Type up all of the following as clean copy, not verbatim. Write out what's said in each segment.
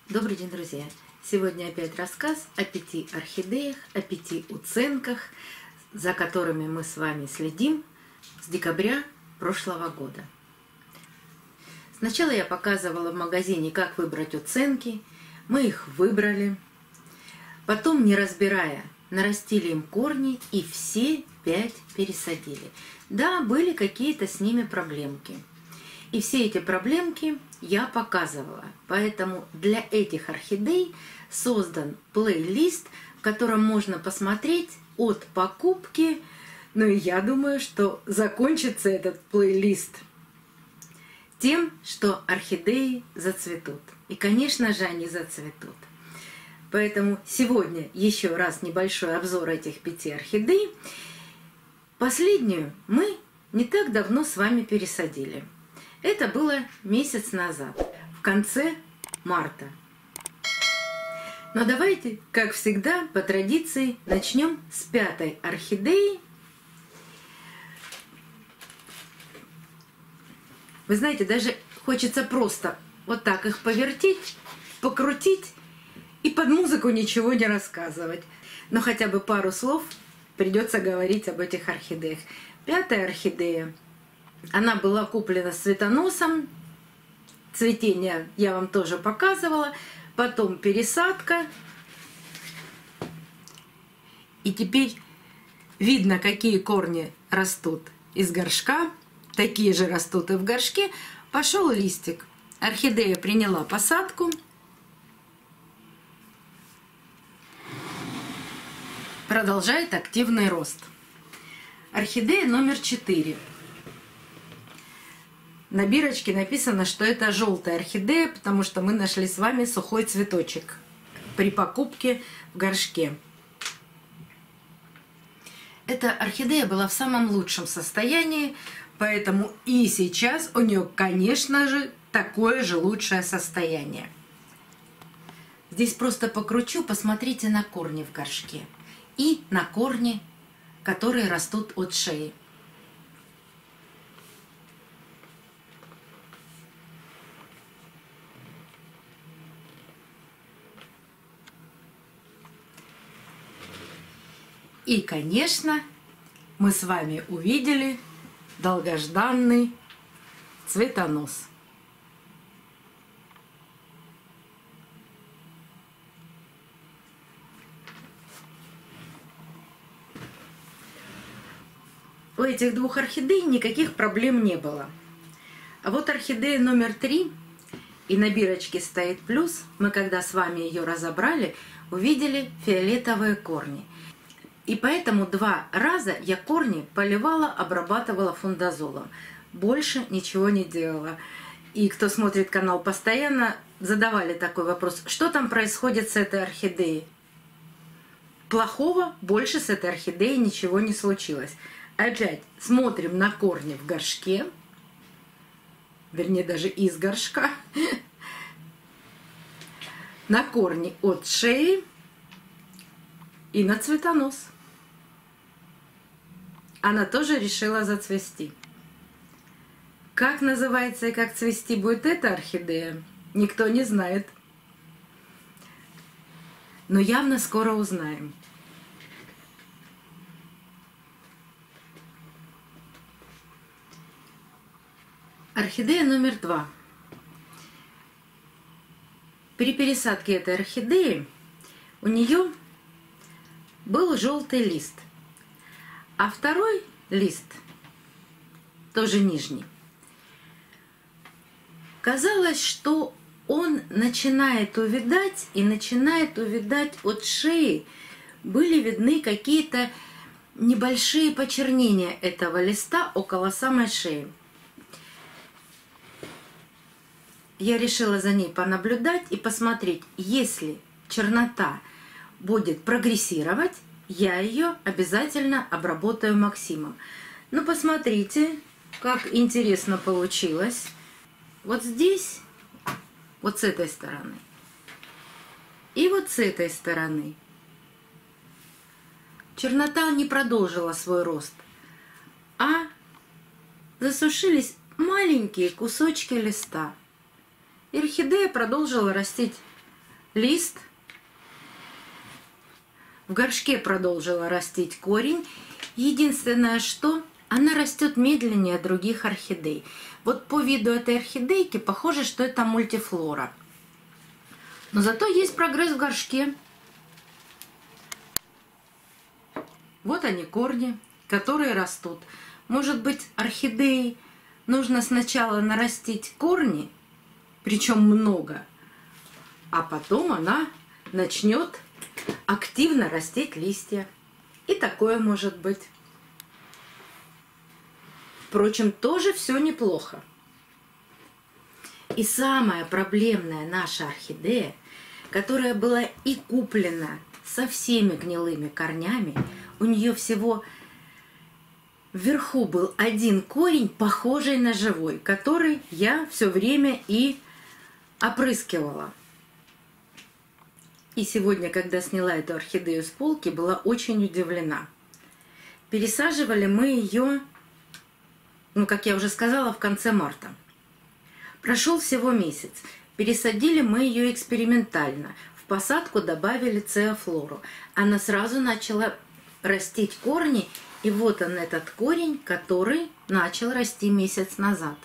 Добрый день, друзья! Сегодня опять рассказ о 5 орхидеях, о 5 уценках, за которыми мы с вами следим с декабря прошлого года. Сначала я показывала в магазине, как выбрать уценки. Мы их выбрали. Потом, не разбирая, нарастили им корни и все 5 пересадили. Да, были какие-то с ними проблемки. И все эти проблемки я показывала. Поэтому для этих орхидей создан плейлист, в котором можно посмотреть от покупки. Ну и я думаю, что закончится этот плейлист тем, что орхидеи зацветут. И, конечно же, они зацветут. Поэтому сегодня еще раз небольшой обзор этих 5 орхидей. Последнюю мы не так давно с вами пересадили. Это было месяц назад, в конце марта. Но давайте, как всегда, по традиции, начнем с 5-й орхидеи. Вы знаете, даже хочется просто вот так их повертеть, покрутить и под музыку ничего не рассказывать. Но хотя бы пару слов придется говорить об этих орхидеях. 5-я орхидея. Она была куплена с цветоносом. Цветение я вам тоже показывала. Потом пересадка. И теперь видно, какие корни растут из горшка. Такие же растут и в горшке. Пошел листик. Орхидея приняла посадку. Продолжает активный рост. Орхидея номер 4. На бирочке написано, что это желтая орхидея, потому что мы нашли с вами сухой цветочек при покупке в горшке. Эта орхидея была в самом лучшем состоянии, поэтому и сейчас у нее, конечно же, такое же лучшее состояние. Здесь просто покручу, посмотрите на корни в горшке и на корни, которые растут от шеи. И, конечно, мы с вами увидели долгожданный цветонос. У этих 2 орхидей никаких проблем не было. А вот орхидея номер 3, и на бирочке стоит плюс, мы когда с вами ее разобрали, увидели фиолетовые корни. И поэтому 2 раза я корни поливала, обрабатывала фундазолом. Больше ничего не делала. И кто смотрит канал постоянно, задавали такой вопрос: что там происходит с этой орхидеей? Плохого больше с этой орхидеей ничего не случилось. Опять смотрим на корни в горшке, вернее даже из горшка, на корни от шеи и на цветонос. Она тоже решила зацвести. Как называется и как цвести будет эта орхидея, никто не знает. Но явно скоро узнаем. Орхидея номер 2. При пересадке этой орхидеи у нее был желтый лист. А второй лист, тоже нижний, казалось, что он начинает увядать, и начинает увядать от шеи. Были видны какие-то небольшие почернения этого листа около самой шеи. Я решила за ней понаблюдать и посмотреть, если чернота будет прогрессировать, я ее обязательно обработаю Максимом. Ну, посмотрите, как интересно получилось. Вот здесь, вот с этой стороны, и вот с этой стороны. Чернота не продолжила свой рост, а засушились маленькие кусочки листа. И орхидея продолжила растить лист. В горшке продолжила растить корень. Единственное, что она растет медленнее других орхидей. Вот по виду этой орхидейки похоже, что это мультифлора. Но зато есть прогресс в горшке. Вот они, корни, которые растут. Может быть, орхидеи нужно сначала нарастить корни, причем много, а потом она начнет активно растить листья. И такое может быть. Впрочем, тоже все неплохо. И самая проблемная наша орхидея, которая была и куплена со всеми гнилыми корнями, у нее всего вверху был один корень, похожий на живой, который я все время и опрыскивала. И сегодня, когда сняла эту орхидею с полки, была очень удивлена. Пересаживали мы ее, как я уже сказала, в конце марта. Прошел всего месяц. Пересадили мы ее экспериментально. В посадку добавили цеофлору. Она сразу начала растить корни. И вот он, этот корень, который начал расти месяц назад.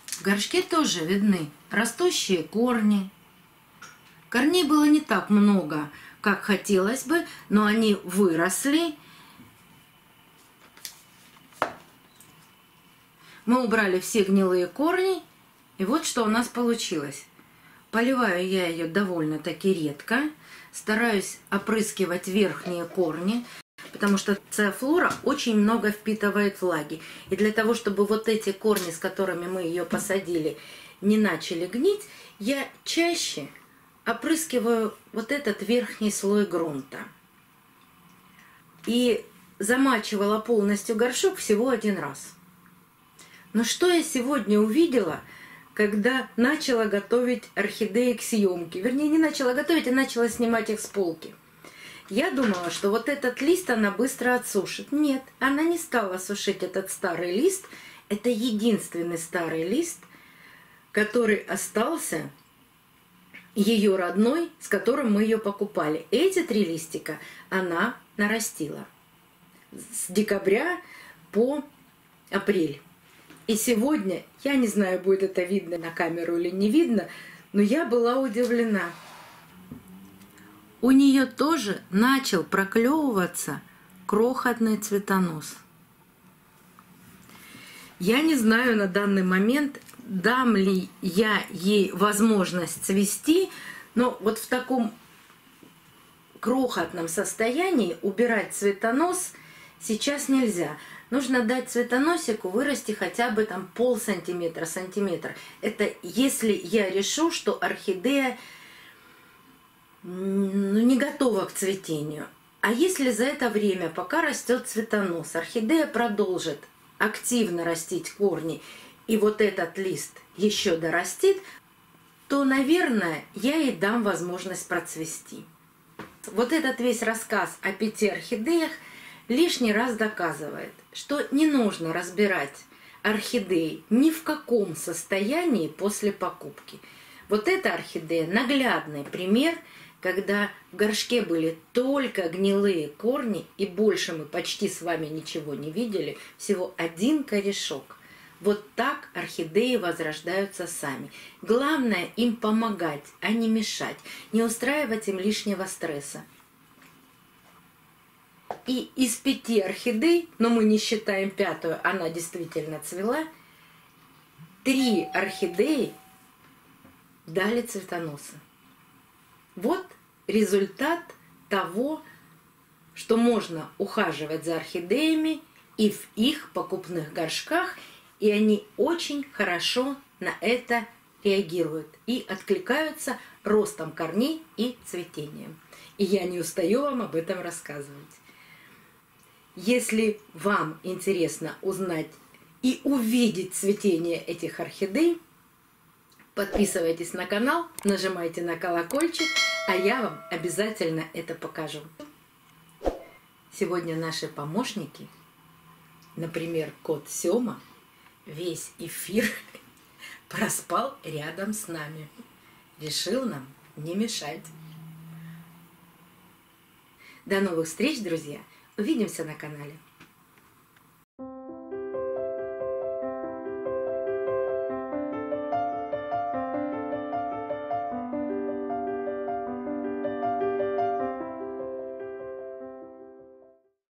В горшке тоже видны растущие корни. Корней было не так много, как хотелось бы, но они выросли. Мы убрали все гнилые корни, и вот что у нас получилось. Поливаю я ее довольно-таки редко, стараюсь опрыскивать верхние корни, потому что цеофлора очень много впитывает влаги. И для того, чтобы вот эти корни, с которыми мы ее посадили, не начали гнить, я чаще опрыскиваю вот этот верхний слой грунта. И замачивала полностью горшок всего один раз. Но что я сегодня увидела, когда начала готовить орхидеи к съемке? Вернее, не начала готовить, а начала снимать их с полки. Я думала, что вот этот лист она быстро отсушит. Нет, она не стала сушить этот старый лист. Это единственный старый лист, который остался ее родной, с которым мы ее покупали. Эти 3 листика она нарастила с декабря по апрель. И сегодня, я не знаю, будет это видно на камеру или не видно, но я была удивлена. У нее тоже начал проклевываться крохотный цветонос. Я не знаю на данный момент, дам ли я ей возможность цвести, но вот в таком крохотном состоянии убирать цветонос сейчас нельзя. Нужно дать цветоносику вырасти хотя бы там полсантиметра, сантиметр. Это если я решу, что орхидея не готова к цветению. А если за это время, пока растет цветонос, орхидея продолжит активно растить корни, и вот этот лист еще дорастит, то, наверное, я ей дам возможность процвести. Вот этот весь рассказ о 5 орхидеях лишний раз доказывает, что не нужно разбирать орхидеи ни в каком состоянии после покупки. Вот эта орхидея – наглядный пример, когда в горшке были только гнилые корни, и больше мы почти с вами ничего не видели, всего один корешок. Вот так орхидеи возрождаются сами. Главное им помогать, а не мешать, не устраивать им лишнего стресса. И из 5 орхидей, но мы не считаем 5-ю, она действительно цвела, 3 орхидеи дали цветоносы. Вот результат того, что можно ухаживать за орхидеями и в их покупных горшках, и они очень хорошо на это реагируют и откликаются ростом корней и цветением. И я не устаю вам об этом рассказывать. Если вам интересно узнать и увидеть цветение этих орхидей, подписывайтесь на канал, нажимайте на колокольчик, а я вам обязательно это покажу. Сегодня наши помощники Например, кот Сёма весь эфир проспал рядом с нами. Решил нам не мешать. До новых встреч, друзья! Увидимся на канале.